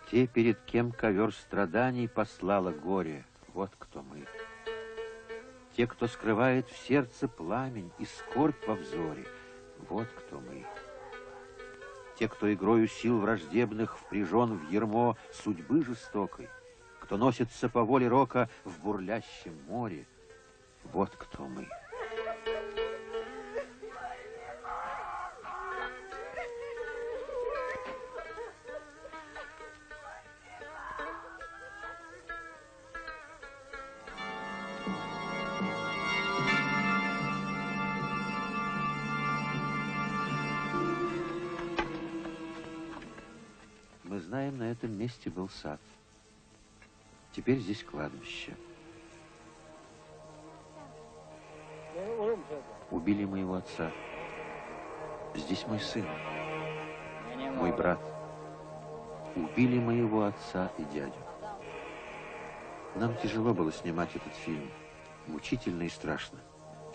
Те, перед кем ковер страданий послала горе, вот кто мы. Те, кто скрывает в сердце пламень и скорбь во взоре, вот кто мы. Те, кто игрою сил враждебных впряжен в ярмо судьбы жестокой, кто носится по воле рока в бурлящем море, вот кто мы. Мы знаем, на этом месте был сад. Теперь здесь кладбище. Убили моего отца. Здесь мой сын, мой брат. Убили моего отца и дядю. Нам тяжело было снимать этот фильм. Мучительно и страшно.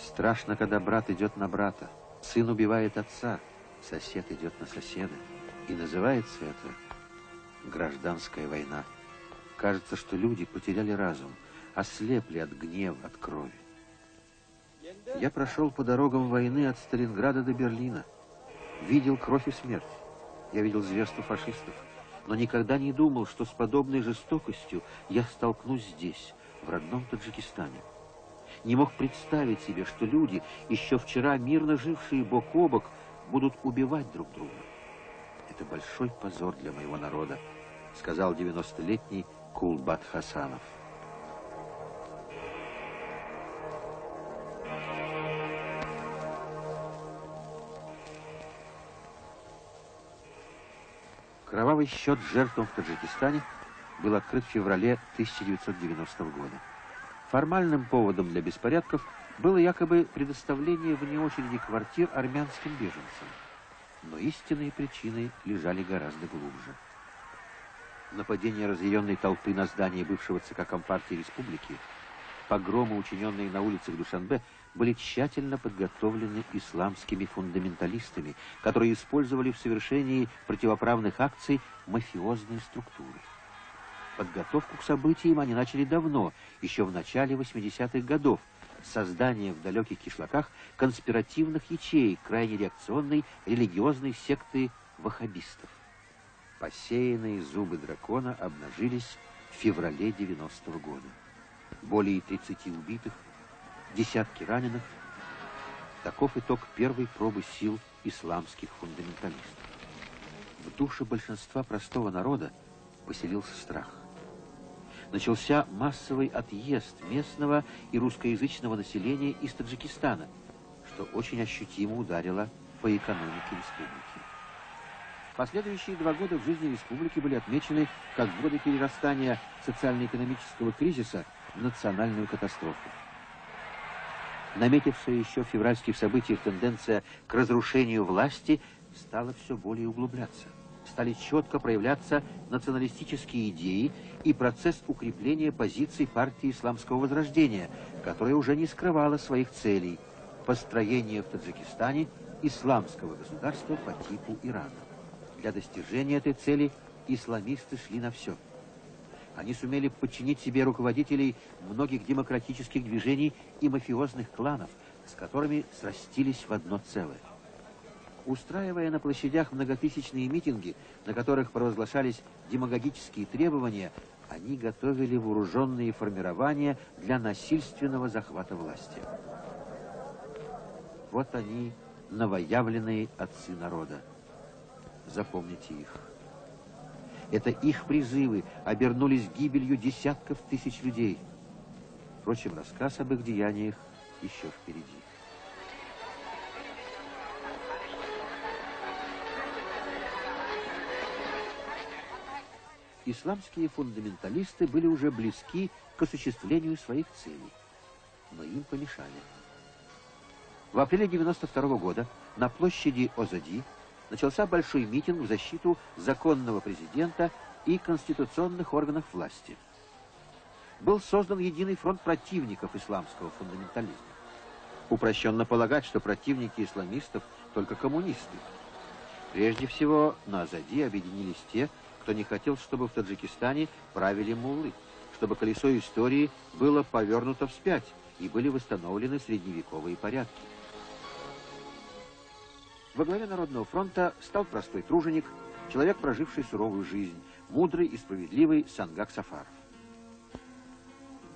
Страшно, когда брат идет на брата. Сын убивает отца. Сосед идет на соседа. И называется это гражданская война. Кажется, что люди потеряли разум, ослепли от гнева, от крови. Я прошел по дорогам войны от Сталинграда до Берлина. Видел кровь и смерть. Я видел зверство фашистов. Но никогда не думал, что с подобной жестокостью я столкнусь здесь, в родном Таджикистане. Не мог представить себе, что люди, еще вчера мирно жившие бок о бок, будут убивать друг друга. Это большой позор для моего народа, сказал 90-летний Кулбат Хасанов. Кровавый счет жертвам в Таджикистане был открыт в феврале 1990 года. Формальным поводом для беспорядков было якобы предоставление вне очереди квартир армянским беженцам. Но истинные причины лежали гораздо глубже. Нападение разъяренной толпы на здание бывшего ЦК Компартии Республики, погромы, учиненные на улицах Душанбе, были тщательно подготовлены исламскими фундаменталистами, которые использовали в совершении противоправных акций мафиозные структуры. Подготовку к событиям они начали давно, еще в начале 80-х годов, с создания в далеких кишлаках конспиративных ячеек крайне реакционной религиозной секты ваххабистов. Посеянные зубы дракона обнажились в феврале 90-го года. Более 30 убитых, десятки раненых. Таков итог первой пробы сил исламских фундаменталистов. В душе большинства простого народа поселился страх. Начался массовый отъезд местного и русскоязычного населения из Таджикистана, что очень ощутимо ударило по экономике республики. Последующие 2 года в жизни республики были отмечены как годы перерастания социально-экономического кризиса в национальную катастрофу. Наметившая еще в февральских событиях тенденция к разрушению власти стала все более углубляться. Стали четко проявляться националистические идеи и процесс укрепления позиций партии Исламского Возрождения, которая уже не скрывала своих целей – построение в Таджикистане исламского государства по типу Ирана. Для достижения этой цели исламисты шли на все. Они сумели подчинить себе руководителей многих демократических движений и мафиозных кланов, с которыми срастились в одно целое. Устраивая на площадях многотысячные митинги, на которых провозглашались демагогические требования, они готовили вооруженные формирования для насильственного захвата власти. Вот они, новоявленные отцы народа. Запомните их. Это их призывы обернулись гибелью десятков тысяч людей. Впрочем, рассказ об их деяниях еще впереди. Исламские фундаменталисты были уже близки к осуществлению своих целей, но им помешали. В апреле 1992 года на площади Озади начался большой митинг в защиту законного президента и конституционных органов власти. Был создан единый фронт противников исламского фундаментализма. Упрощенно полагать, что противники исламистов только коммунисты. Прежде всего, на Азади объединились те, кто не хотел, чтобы в Таджикистане правили муллы, чтобы колесо истории было повернуто вспять и были восстановлены средневековые порядки. Во главе Народного фронта стал простой труженик, человек, проживший суровую жизнь, мудрый и справедливый Сангак Сафаров.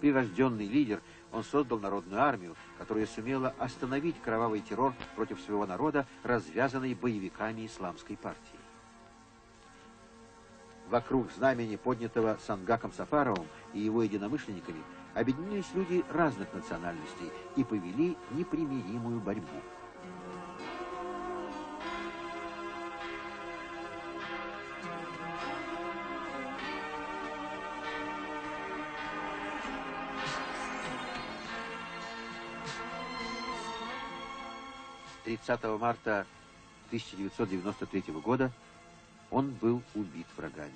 Прирожденный лидер, он создал народную армию, которая сумела остановить кровавый террор против своего народа, развязанный боевиками исламской партии. Вокруг знамени, поднятого Сангаком Сафаровым и его единомышленниками, объединились люди разных национальностей и повели непримиримую борьбу. «30 марта 1993 года он был убит врагами.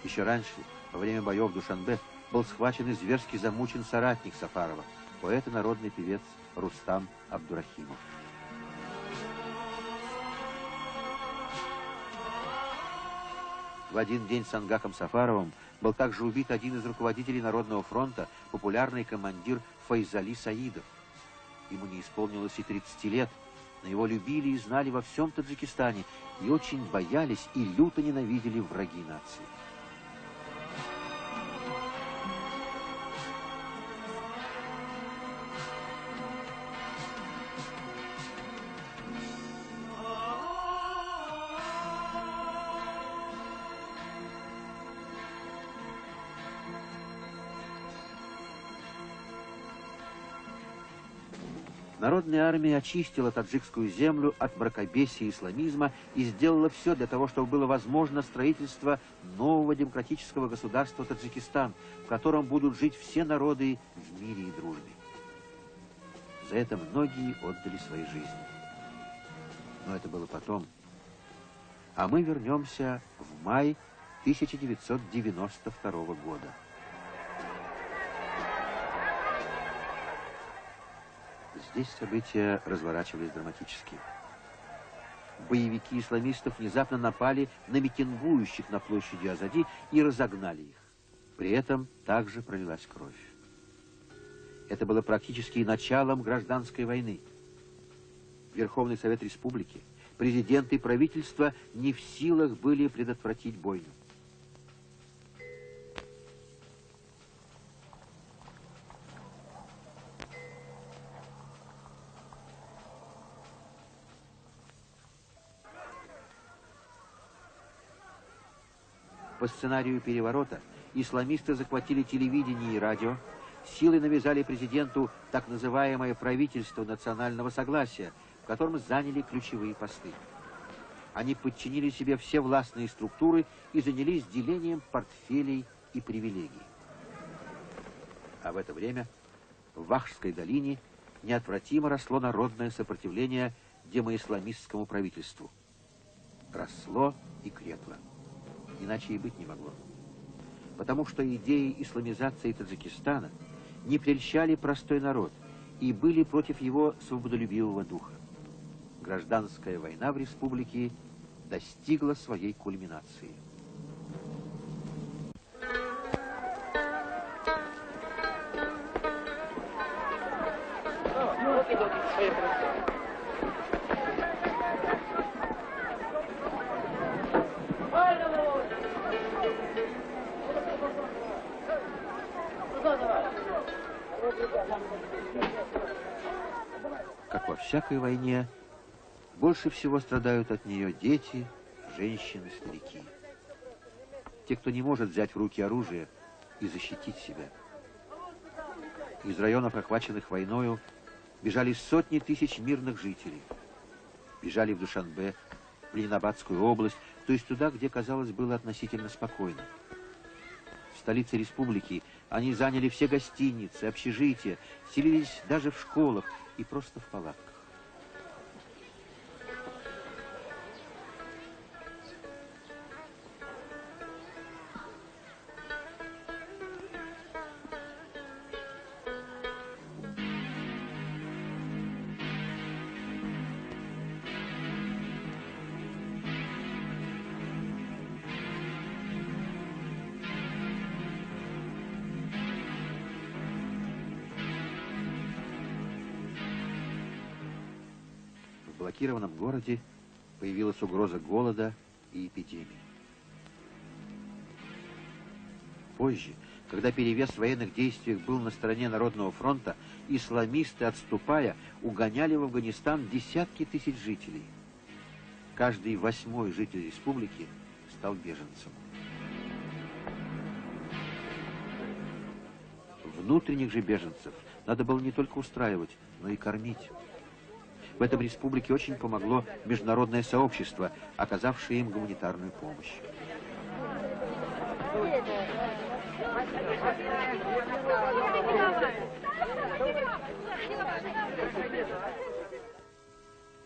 Еще раньше, во время боев в Душанбе, был схвачен и зверски замучен соратник Сафарова, поэт и народный певец Рустам Абдурахимов. В один день с Сангаком Сафаровым был также убит один из руководителей Народного фронта, популярный командир Файзали Саидов. Ему не исполнилось и 30 лет, но его любили и знали во всем Таджикистане, и очень боялись и люто ненавидели враги нации. Народная армия очистила таджикскую землю от мракобесия и исламизма и сделала все для того, чтобы было возможно строительство нового демократического государства Таджикистан, в котором будут жить все народы в мире и дружбе. За это многие отдали свои жизни. Но это было потом. А мы вернемся в май 1992 года. Здесь события разворачивались драматически. Боевики исламистов внезапно напали на митингующих на площади Азади и разогнали их. При этом также пролилась кровь. Это было практически началом гражданской войны. Верховный Совет Республики, президент и правительство не в силах были предотвратить бойню. По сценарию переворота исламисты захватили телевидение и радио, силой навязали президенту так называемое правительство национального согласия, в котором заняли ключевые посты. Они подчинили себе все властные структуры и занялись делением портфелей и привилегий. А в это время в Вахшской долине неотвратимо росло народное сопротивление демоисламистскому правительству. Росло и крепло. Иначе и быть не могло. Потому что идеи исламизации Таджикистана не прельщали простой народ и были против его свободолюбивого духа. Гражданская война в республике достигла своей кульминации. Как во всякой войне, больше всего страдают от нее дети, женщины, старики. Те, кто не может взять в руки оружие и защитить себя. Из районов, охваченных войною, бежали сотни тысяч мирных жителей. Бежали в Душанбе, в Ленинабадскую область, то есть туда, где, казалось, было относительно спокойно. В столице республики они заняли все гостиницы, общежития, селились даже в школах и просто в палатках. заблокированном городе появилась угроза голода и эпидемии. Позже, когда перевес в военных действиях был на стороне Народного фронта, исламисты, отступая, угоняли в Афганистан десятки тысяч жителей. Каждый 8-й житель республики стал беженцем. Внутренних же беженцев надо было не только устраивать, но и кормить. В этом республике очень помогло международное сообщество, оказавшее им гуманитарную помощь.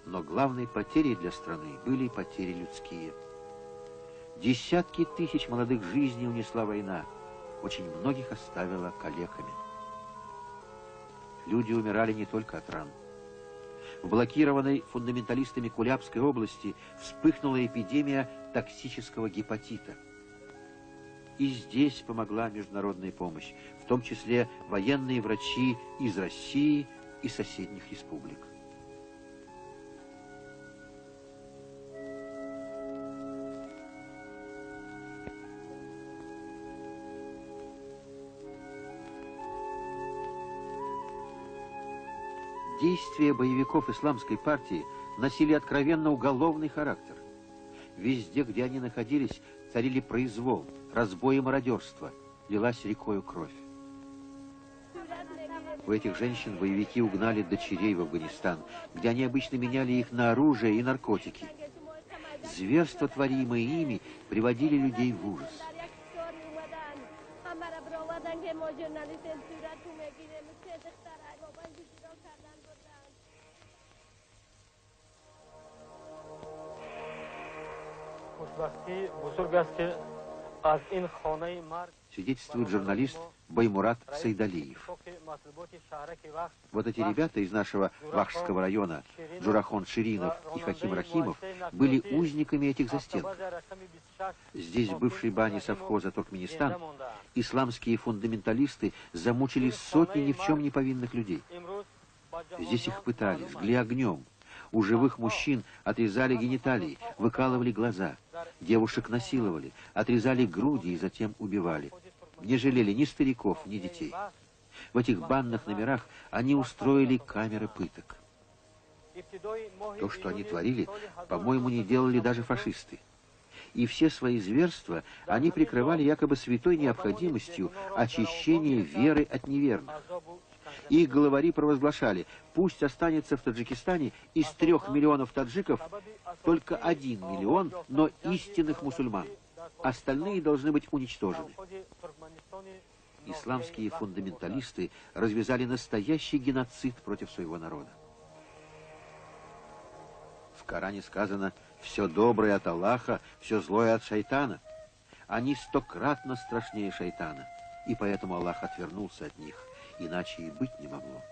Но главной потерей для страны были потери людские. Десятки тысяч молодых жизней унесла война, очень многих оставила калеками. Люди умирали не только от ран. В блокированной фундаменталистами Кулябской области вспыхнула эпидемия токсического гепатита. И здесь помогла международная помощь, в том числе военные врачи из России и соседних республик. Действия боевиков исламской партии носили откровенно уголовный характер. Везде, где они находились, царили произвол, разбой и мародерство, лилась рекою кровь. У этих женщин боевики угнали дочерей в Афганистан, где они обычно меняли их на оружие и наркотики. Зверства, творимые ими, приводили людей в ужас. Свидетельствует журналист Баймурат Сайдалиев. Вот эти ребята из нашего Вахшского района, Джурахон Ширинов и Хаким Рахимов, были узниками этих застенков. Здесь, в бывшей бане совхоза Туркменистан, исламские фундаменталисты замучили сотни ни в чем не повинных людей. Здесь их пытали, жгли огнем. У живых мужчин отрезали гениталии, выкалывали глаза. Девушек насиловали, отрезали груди и затем убивали. Не жалели ни стариков, ни детей. В этих банных номерах они устроили камеры пыток. То, что они творили, по-моему, не делали даже фашисты. И все свои зверства они прикрывали якобы святой необходимостью очищения веры от неверных. Их главари провозглашали: пусть останется в Таджикистане из 3 миллионов таджиков только 1 миллион, но истинных мусульман. Остальные должны быть уничтожены. Исламские фундаменталисты развязали настоящий геноцид против своего народа. В Коране сказано: все доброе от Аллаха, все злое от шайтана. Они 100-кратно страшнее шайтана, и поэтому Аллах отвернулся от них. Иначе и быть не могло.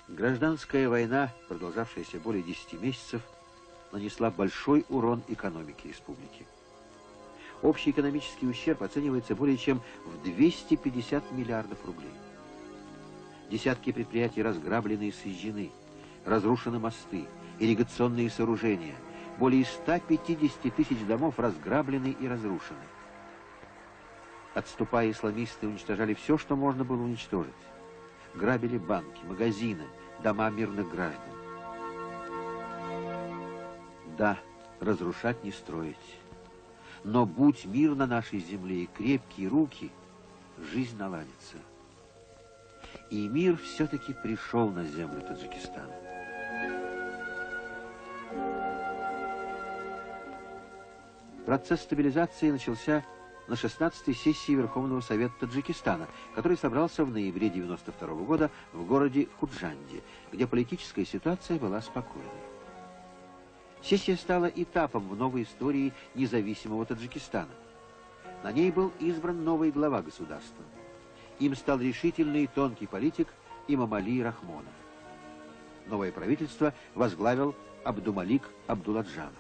Гражданская война, продолжавшаяся более 10 месяцев, нанесла большой урон экономике республики. Общий экономический ущерб оценивается более чем в 250 миллиардов рублей. Десятки предприятий разграблены и сожжены, разрушены мосты, ирригационные сооружения, более 150 тысяч домов разграблены и разрушены. Отступая, исламисты уничтожали все, что можно было уничтожить. Грабили банки, магазины, дома мирных граждан. Да, разрушать не строить. Но будь мир на нашей земле и крепкие руки, жизнь наладится. И мир все-таки пришел на землю Таджикистана. Процесс стабилизации начался на 16-й сессии Верховного Совета Таджикистана, который собрался в ноябре 1992 года в городе Худжанде, где политическая ситуация была спокойной. Сессия стала этапом в новой истории независимого Таджикистана. На ней был избран новый глава государства. Им стал решительный и тонкий политик Имамали Рахмонов. Новое правительство возглавил Абдумалик Абдуладжанов.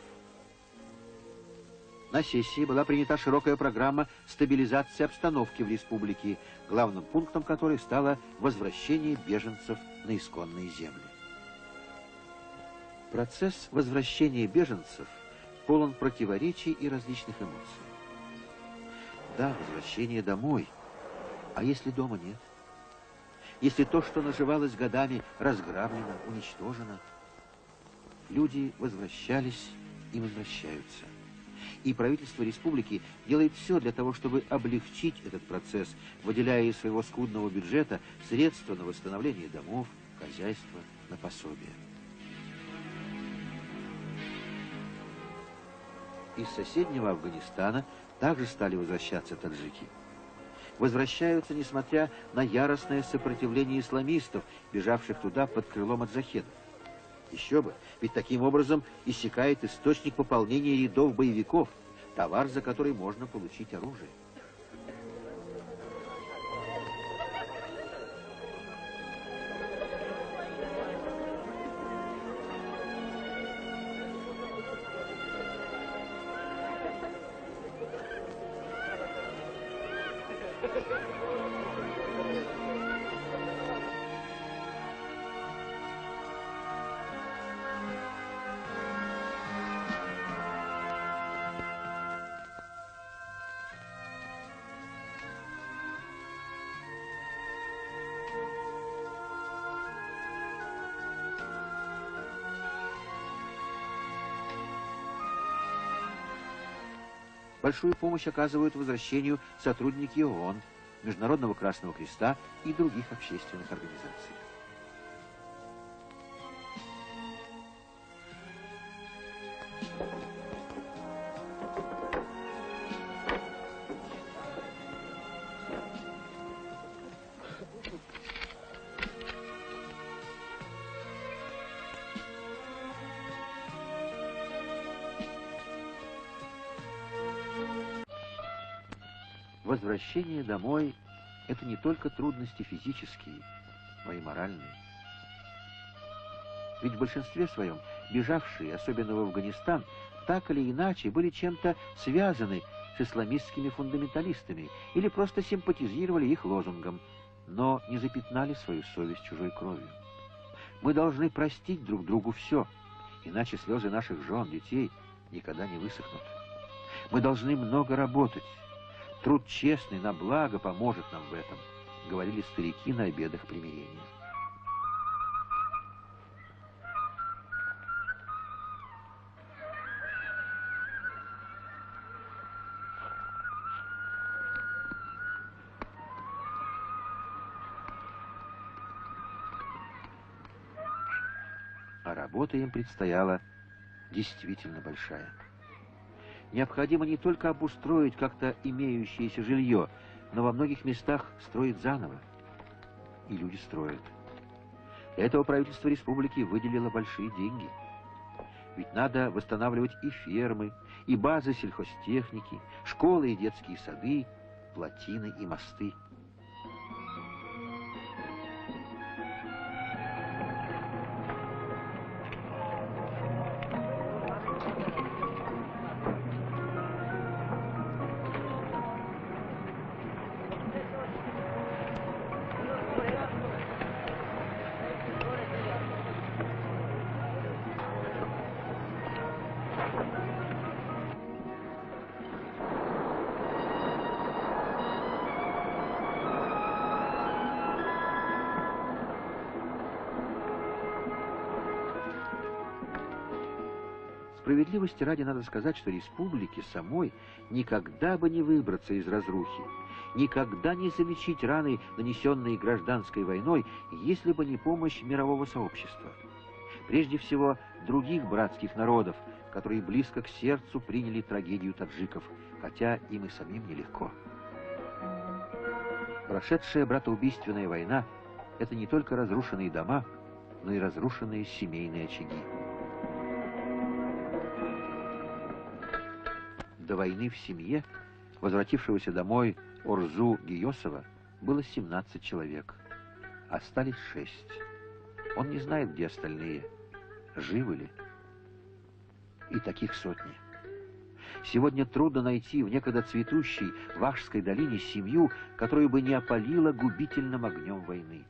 На сессии была принята широкая программа стабилизации обстановки в республике, главным пунктом которой стало возвращение беженцев на исконные земли. Процесс возвращения беженцев полон противоречий и различных эмоций. Да, возвращение домой. А если дома нет? Если то, что наживалось годами, разграблено, уничтожено? Люди возвращались и возвращаются. И правительство республики делает все для того, чтобы облегчить этот процесс, выделяя из своего скудного бюджета средства на восстановление домов, хозяйства, на пособия. Из соседнего Афганистана также стали возвращаться таджики. Возвращаются, несмотря на яростное сопротивление исламистов, бежавших туда под крылом маджахедов. Еще бы, ведь таким образом иссякает источник пополнения рядов боевиков, товар, за который можно получить оружие. Большую помощь оказывают возвращению сотрудники ООН, Международного Красного Креста и других общественных организаций. Возвращение домой – это не только трудности физические, но и моральные. Ведь в большинстве своем бежавшие, особенно в Афганистан, так или иначе были чем-то связаны с исламистскими фундаменталистами или просто симпатизировали их лозунгам, но не запятнали свою совесть чужой кровью. Мы должны простить друг другу все, иначе слезы наших жен, детей никогда не высохнут. Мы должны много работать. Труд честный на благо поможет нам в этом, говорили старики на обедах примирения. А работа им предстояла действительно большая. Необходимо не только обустроить как-то имеющееся жилье, но во многих местах строить заново. И люди строят. Для этого правительство республики выделило большие деньги. Ведь надо восстанавливать и фермы, и базы сельхозтехники, школы и детские сады, плотины и мосты. Справедливости ради надо сказать, что республике самой никогда бы не выбраться из разрухи, никогда не залечить раны, нанесенные гражданской войной, если бы не помощь мирового сообщества. Прежде всего, других братских народов, которые близко к сердцу приняли трагедию таджиков, хотя им и самим нелегко. Прошедшая братоубийственная война – это не только разрушенные дома, но и разрушенные семейные очаги. До войны в семье возвратившегося домой Орзу Гиосова было 17 человек. Остались 6. Он не знает, где остальные, живы ли. И таких сотни. Сегодня трудно найти в некогда цветущей Вахшской долине семью, которую бы не опалила губительным огнем войны.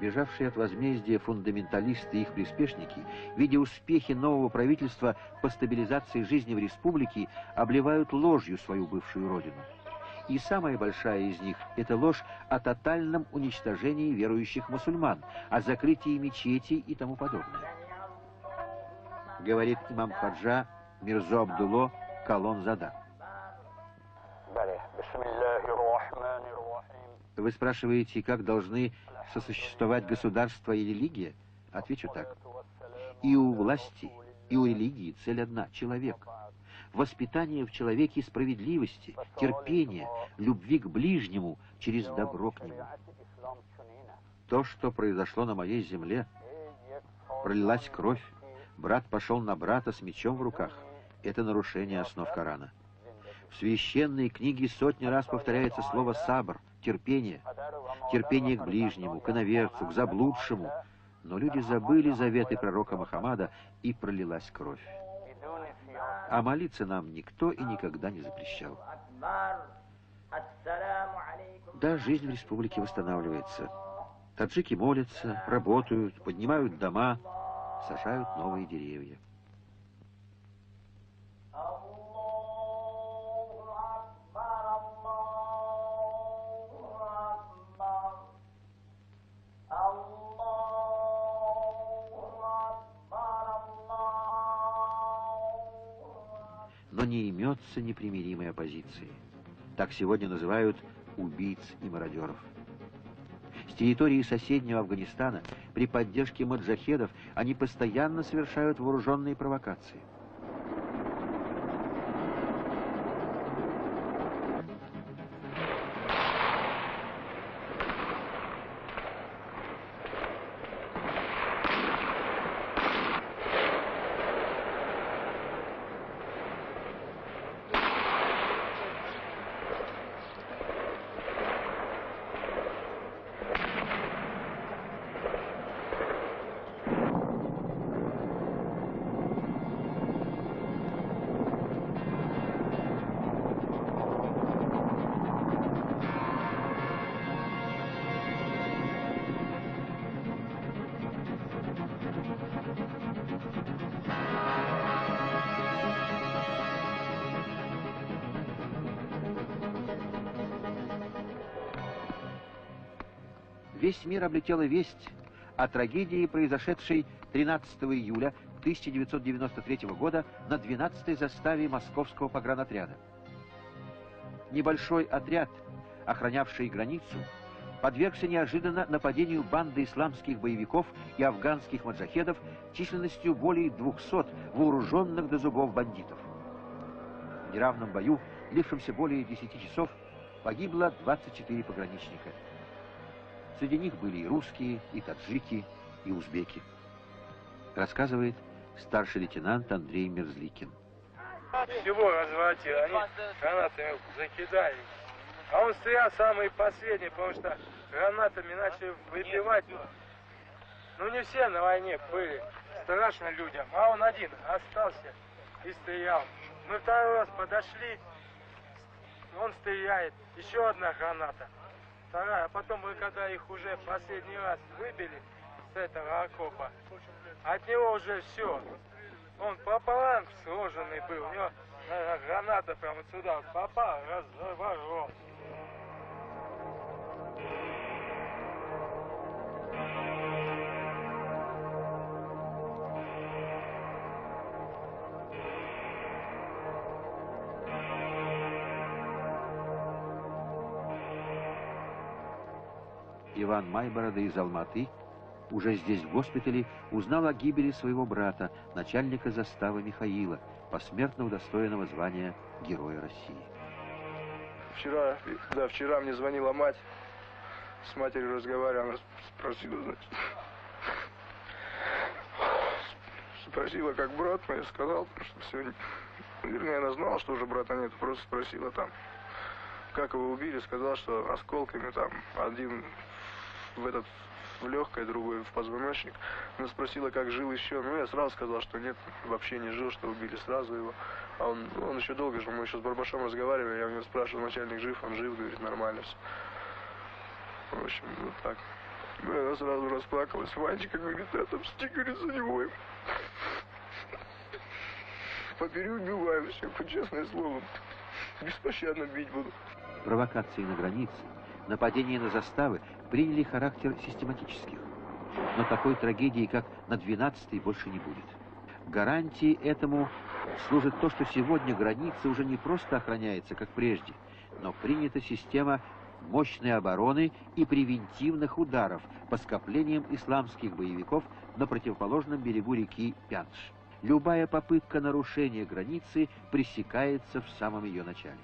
Бежавшие от возмездия фундаменталисты и их приспешники, видя успехи нового правительства по стабилизации жизни в республике, обливают ложью свою бывшую родину. И самая большая из них – это ложь о тотальном уничтожении верующих мусульман, о закрытии мечетей и тому подобное. Говорит имам Хаджа Мирзо Абдулло Калонзада. Вы спрашиваете, как должны сосуществовать государство и религия? Отвечу так. И у власти, и у религии цель одна – человек. Воспитание в человеке справедливости, терпения, любви к ближнему через добро к нему. То, что произошло на моей земле, пролилась кровь, брат пошел на брата с мечом в руках. Это нарушение основ Корана. В священной книге сотни раз повторяется слово «сабр», терпение. Терпение к ближнему, к иноверцу, к заблудшему. Но люди забыли заветы пророка Мухаммада, и пролилась кровь. А молиться нам никто и никогда не запрещал. Да, жизнь в республике восстанавливается. Таджики молятся, работают, поднимают дома, сажают новые деревья. Но не имется непримиримой оппозиции. Так сегодня называют убийц и мародеров. С территории соседнего Афганистана при поддержке маджахедов они постоянно совершают вооруженные провокации. Весь мир облетела весть о трагедии, произошедшей 13 июля 1993 года на 12-й заставе московского погранотряда. Небольшой отряд, охранявший границу, подвергся неожиданно нападению банды исламских боевиков и афганских маджахедов численностью более 200 вооруженных до зубов бандитов. В неравном бою, длившемся более 10 часов, погибло 24 пограничника. Среди них были и русские, и таджики, и узбеки. Рассказывает старший лейтенант Андрей Мерзликин. Всего разворотил, они гранатами закидали. А он стрелял самый последний, потому что гранатами начали выбивать. Ну не все на войне были, страшно людям, а он один остался и стрелял. Мы второй раз подошли, он стреляет, еще одна граната, вторая, а потом мы когда их уже последний раз выбили с этого окопа, от него уже все. Он пополам сложенный был, у него граната прямо сюда вот попала, разворот. Иван Майборода из Алматы, уже здесь, в госпитале, узнал о гибели своего брата, начальника заставы Михаила, посмертно удостоенного звания Героя России. Вчера мне звонила мать, с матерью разговаривала, она спросила, значит, спросила, как брат мой, я сказал, что сегодня, вернее, она знала, что уже брата нет, просто спросила там, как его убили, сказал, что осколками там, один в легкое, другой в позвоночник. Она спросила, как жил еще. Ну, я сразу сказал, что нет, вообще не жил, что убили сразу его. А он еще долго жил. Мы еще с Барбашом разговаривали, я у него спрашивал, начальник жив, он жив, говорит, нормально все. В общем, вот так. Ну, она сразу расплакалась. Ванечка говорит, отомсти, говорит, за него. Попереубиваю все, честное слово. Беспощадно бить буду. Провокации на границе, нападения на заставы приняли характер систематических. Но такой трагедии, как на 12-й, больше не будет. Гарантией этому служит то, что сегодня граница уже не просто охраняется, как прежде, но принята система мощной обороны и превентивных ударов по скоплениям исламских боевиков на противоположном берегу реки Пянш. Любая попытка нарушения границы пресекается в самом ее начале.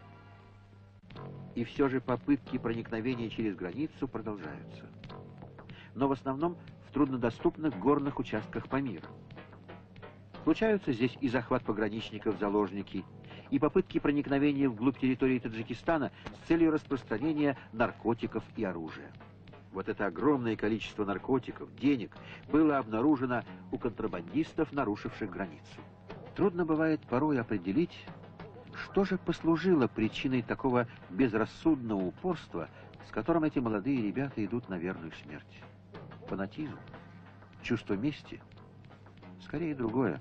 И все же попытки проникновения через границу продолжаются. Но в основном в труднодоступных горных участках Памира. Случаются здесь и захват пограничников в заложники, и попытки проникновения вглубь территории Таджикистана с целью распространения наркотиков и оружия. Вот это огромное количество наркотиков, денег было обнаружено у контрабандистов, нарушивших границу. Трудно бывает порой определить, что же послужило причиной такого безрассудного упорства, с которым эти молодые ребята идут на верную смерть? Фанатизм? Чувство мести? Скорее другое.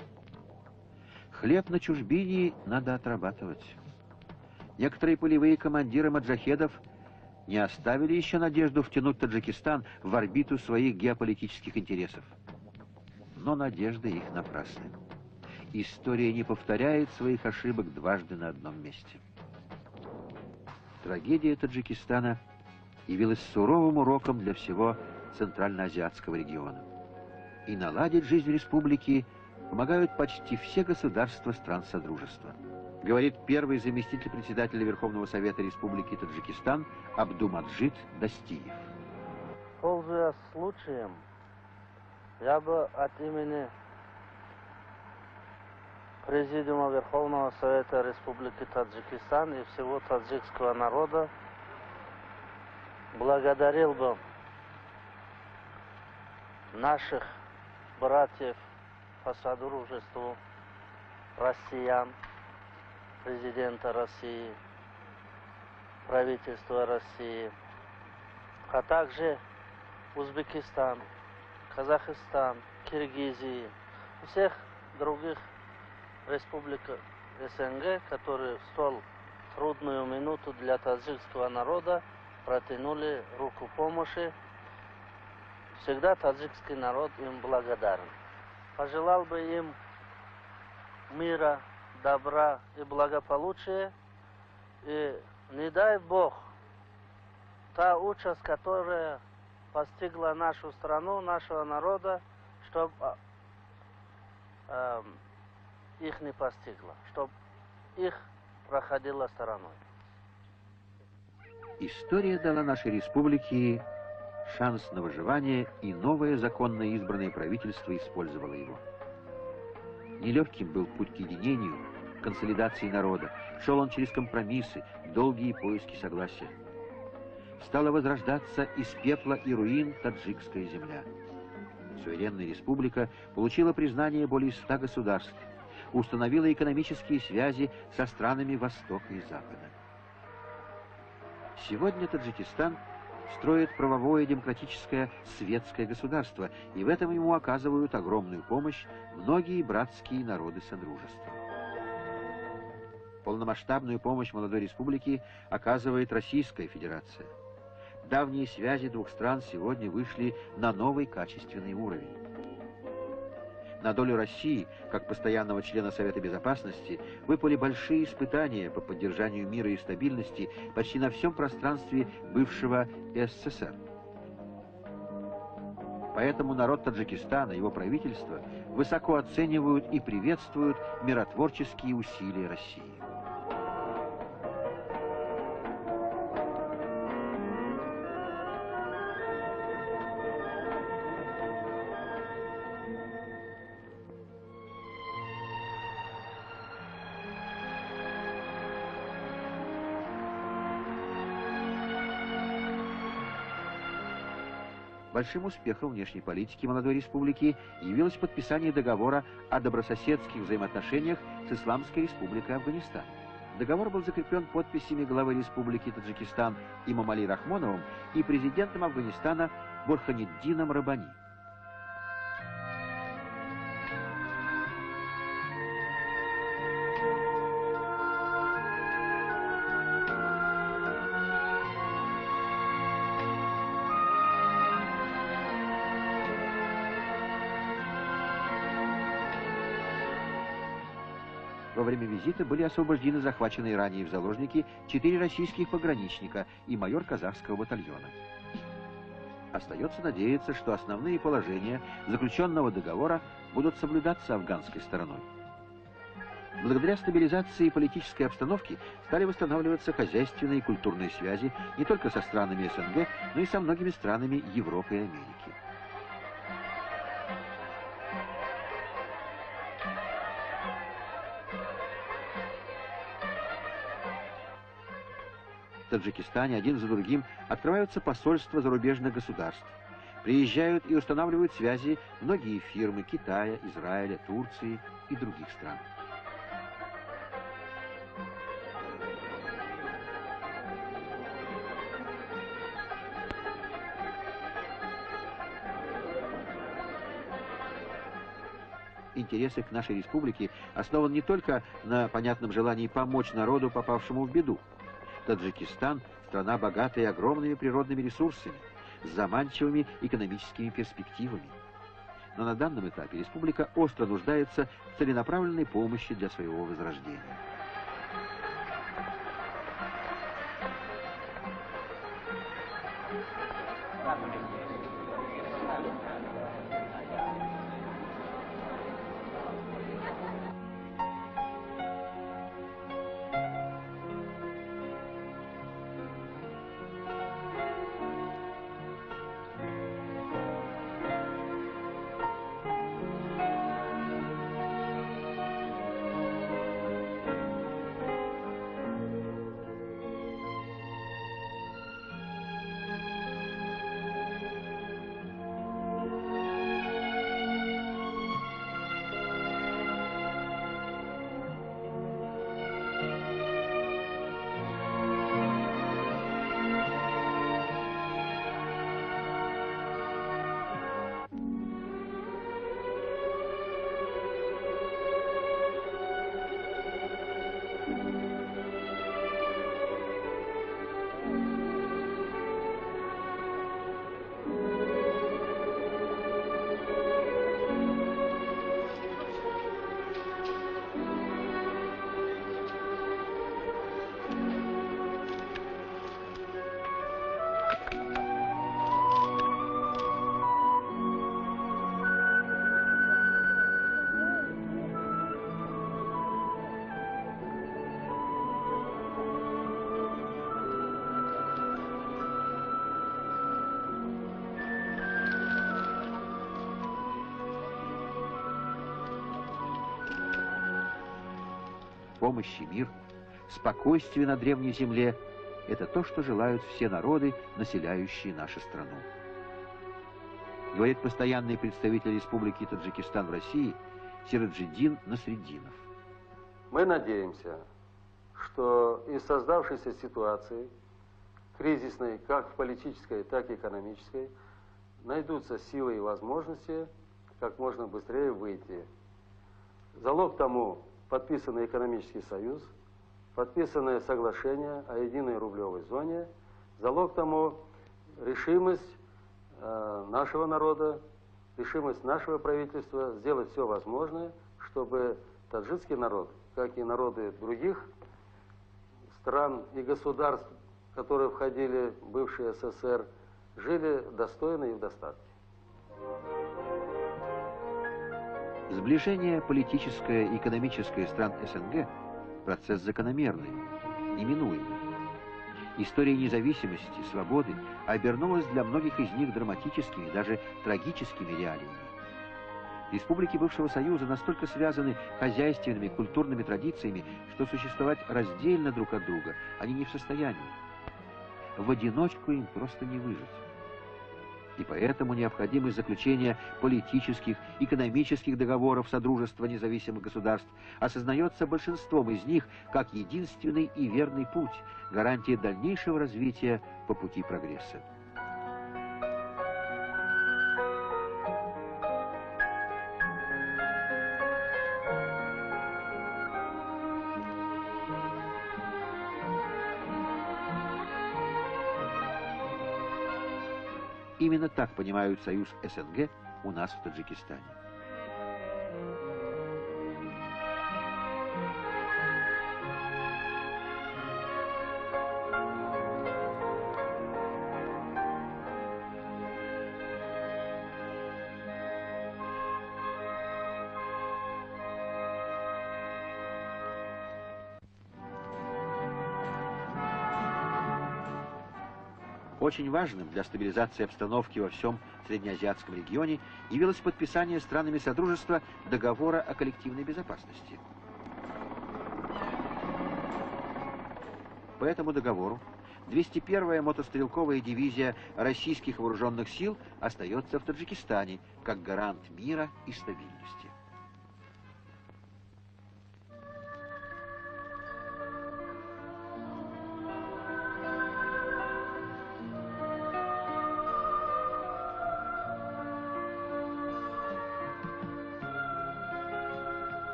Хлеб на чужбине надо отрабатывать. Некоторые полевые командиры маджахедов не оставили еще надежду втянуть Таджикистан в орбиту своих геополитических интересов. Но надежды их напрасны. История не повторяет своих ошибок дважды на одном месте. Трагедия Таджикистана явилась суровым уроком для всего Центральноазиатского региона. И наладить жизнь республики помогают почти все государства стран Содружества, говорит первый заместитель председателя Верховного Совета Республики Таджикистан Абдумаджид Дастиев. Пользуясь случаем, я бы от имени Президиума Верховного Совета Республики Таджикистан и всего таджикского народа благодарил бы наших братьев по содружеству, россиян, президента России, правительства России, а также Узбекистан, Казахстан, Киргизии, всех других республик СНГ, которые в столь трудную минуту для таджикского народа протянули руку помощи всегда таджикский народ им благодарен. Пожелал бы им мира, добра и благополучия. И не дай Бог, та участь, которая постигла нашу страну, нашего народа, чтобы их не постигла, чтобы их проходила стороной. История дала нашей республике шанс на выживание, и новое законно избранное правительство использовало его. Нелегким был путь к единению, консолидации народа. Шел он через компромиссы, долгие поиски согласия. Стала возрождаться из пепла и руин таджикская земля. Суверенная республика получила признание более 100 государств, установила экономические связи со странами Востока и Запада. Сегодня Таджикистан строит правовое, демократическое, светское государство, и в этом ему оказывают огромную помощь многие братские народы Содружества. Полномасштабную помощь молодой республике оказывает Российская Федерация. Давние связи двух стран сегодня вышли на новый качественный уровень. На долю России, как постоянного члена Совета Безопасности, выпали большие испытания по поддержанию мира и стабильности почти на всем пространстве бывшего СССР. Поэтому народ Таджикистана и его правительство высоко оценивают и приветствуют миротворческие усилия России. Большим успехом внешней политики молодой республики явилось подписание договора о добрососедских взаимоотношениях с Исламской республикой Афганистан. Договор был закреплен подписями главы республики Таджикистан Имамали Рахмоновым и президентом Афганистана Бурханиддином Раббани. Во время визита были освобождены захваченные ранее в заложники 4 российских пограничника и майор казахского батальона. Остается надеяться, что основные положения заключенного договора будут соблюдаться афганской стороной. Благодаря стабилизации политической обстановки стали восстанавливаться хозяйственные и культурные связи не только со странами СНГ, но и со многими странами Европы и Америки. В Таджикистане один за другим открываются посольства зарубежных государств. Приезжают и устанавливают связи многие фирмы Китая, Израиля, Турции и других стран. Интерес к нашей республике основан не только на понятном желании помочь народу, попавшему в беду. Таджикистан – страна богатая огромными природными ресурсами, с заманчивыми экономическими перспективами. Но на данном этапе республика остро нуждается в целенаправленной помощи для своего возрождения. помощь и мир, спокойствие на древней земле – это то, что желают все народы, населяющие нашу страну. Говорит постоянный представитель Республики Таджикистан в России Сираджиддин Насреддинов. Мы надеемся, что из создавшейся ситуации, кризисной как в политической, так и экономической, найдутся силы и возможности как можно быстрее выйти. Залог тому подписанный экономический союз, подписанное соглашение о единой рублевой зоне, залог тому решимость нашего народа, решимость нашего правительства сделать все возможное, чтобы таджикский народ, как и народы других стран и государств, которые входили в бывший СССР, жили достойно и в достатке. Сближение политическое и экономическое стран СНГ – процесс закономерный, неминуемый. История независимости, свободы обернулась для многих из них драматическими, даже трагическими реалиями. Республики бывшего Союза настолько связаны хозяйственными, культурными традициями, что существовать раздельно друг от друга они не в состоянии. В одиночку им просто не выжить. И поэтому необходимость заключения политических, экономических договоров Содружества независимых государств осознается большинством из них как единственный и верный путь, гарантия дальнейшего развития по пути прогресса. Именно так понимают союз СНГ у нас в Таджикистане. Очень важным для стабилизации обстановки во всем среднеазиатском регионе явилось подписание странами Содружества договора о коллективной безопасности. По этому договору 201-я мотострелковая дивизия российских вооруженных сил остается в Таджикистане как гарант мира и стабильности.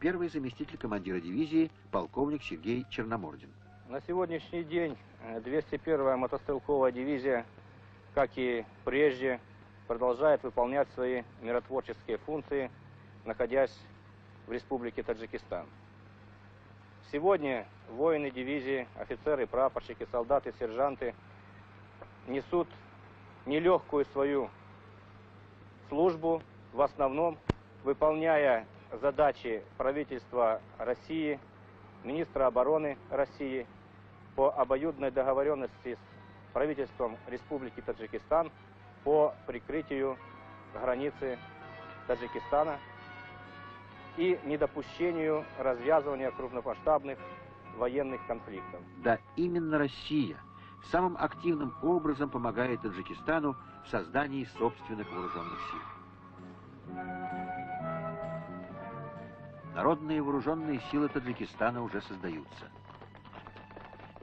Первый заместитель командира дивизии полковник Сергей Черномордин. На сегодняшний день 201-я мотострелковая дивизия, как и прежде, продолжает выполнять свои миротворческие функции, находясь в Республике Таджикистан. Сегодня воины дивизии, офицеры, прапорщики, солдаты, сержанты несут нелегкую свою службу, в основном выполняя задачи правительства России, министра обороны России по обоюдной договоренности с правительством Республики Таджикистан по прикрытию границы Таджикистана и недопущению развязывания крупномасштабных военных конфликтов. Да, именно Россия самым активным образом помогает Таджикистану в создании собственных вооруженных сил. Народные вооруженные силы Таджикистана уже создаются.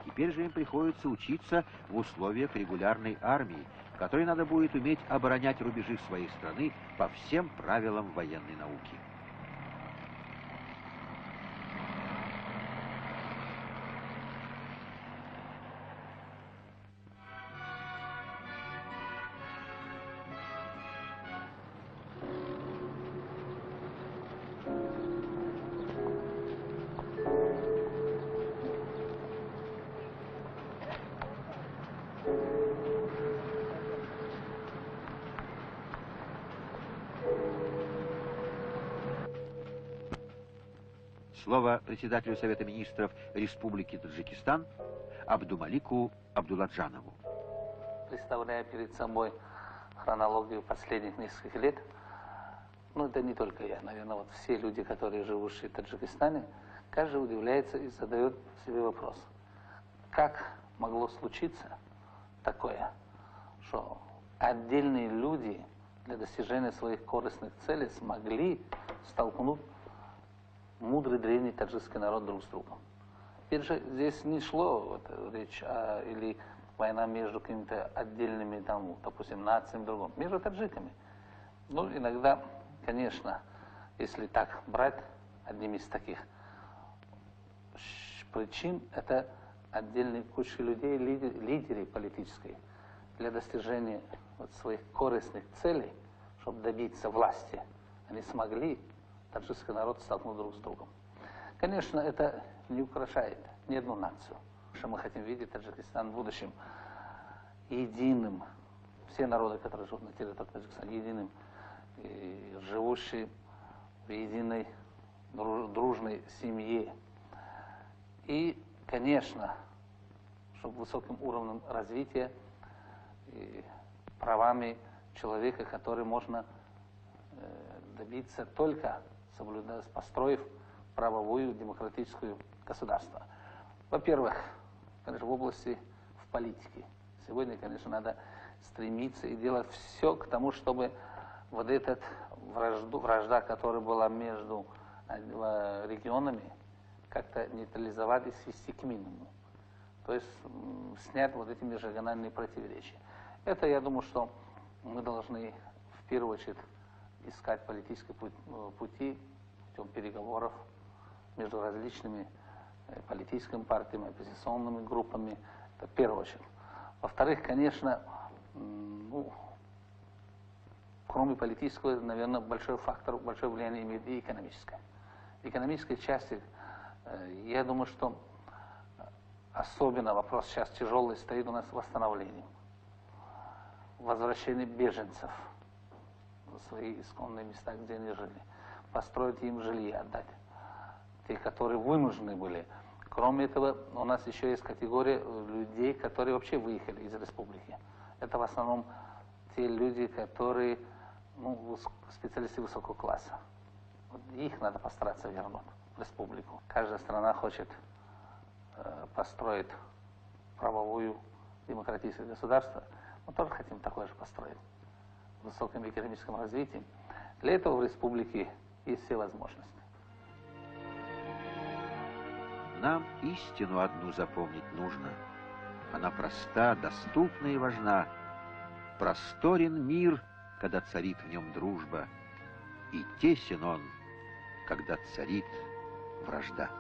Теперь же им приходится учиться в условиях регулярной армии, которой надо будет уметь оборонять рубежи своей страны по всем правилам военной науки. Слово председателю Совета министров Республики Таджикистан Абдумалику Абдуладжанову. Представляя перед собой хронологию последних нескольких лет, ну это не только я, наверное, вот все люди, которые живущие в Таджикистане, каждый удивляется и задает себе вопрос, как могло случиться такое, что отдельные люди для достижения своих корыстных целей смогли столкнуть мудрый древний таджикский народ друг с другом. Теперь же здесь не шло вот, речь или война между какими-то отдельными, там, допустим, нациями, другом, между таджиками. Ну, иногда, конечно, если так брать, одним из таких причин, это отдельные кучи людей, лидеры политические, для достижения вот своих корыстных целей, чтобы добиться власти, они смогли таджикский народ столкнуть друг с другом. Конечно, это не украшает ни одну нацию. Что мы хотим видеть Таджикистан в будущем единым, все народы, которые живут на территории Таджикистана, единым, и живущие в единой дружной семье. И, конечно, чтобы высоким уровнем развития и правами человека, который можно добиться только построив правовую демократическую государство. Во-первых, конечно, в области в политике. Сегодня, конечно, надо стремиться и делать все к тому, чтобы вот эта вражда, которая была между регионами, как-то нейтрализовать и свести к минимуму. То есть снять вот эти межрегиональные противоречия. Это, я думаю, что мы должны в первую очередь искать политические пути путем переговоров между различными политическими партиями, оппозиционными группами. Это в первую очередь. Во-вторых, конечно, ну, кроме политического, наверное, большой фактор, большое влияние имеет и экономическое. В экономической части, я думаю, что особенно вопрос сейчас тяжелый стоит у нас восстановлением. Возвращение беженцев в свои исконные места, где они жили. Построить им жилье, отдать. Те, которые вынуждены были. Кроме этого, у нас еще есть категория людей, которые вообще выехали из республики. Это в основном те люди, которые, ну, специалисты высокого класса. Вот их надо постараться вернуть в республику. Каждая страна хочет построить правовую демократическое государство. Мы тоже хотим такое же построить. С высоким экономическим развитием. Для этого в республике есть все возможности. Нам истину одну запомнить нужно. Она проста, доступна и важна. Просторен мир, когда царит в нем дружба, и тесен он, когда царит вражда.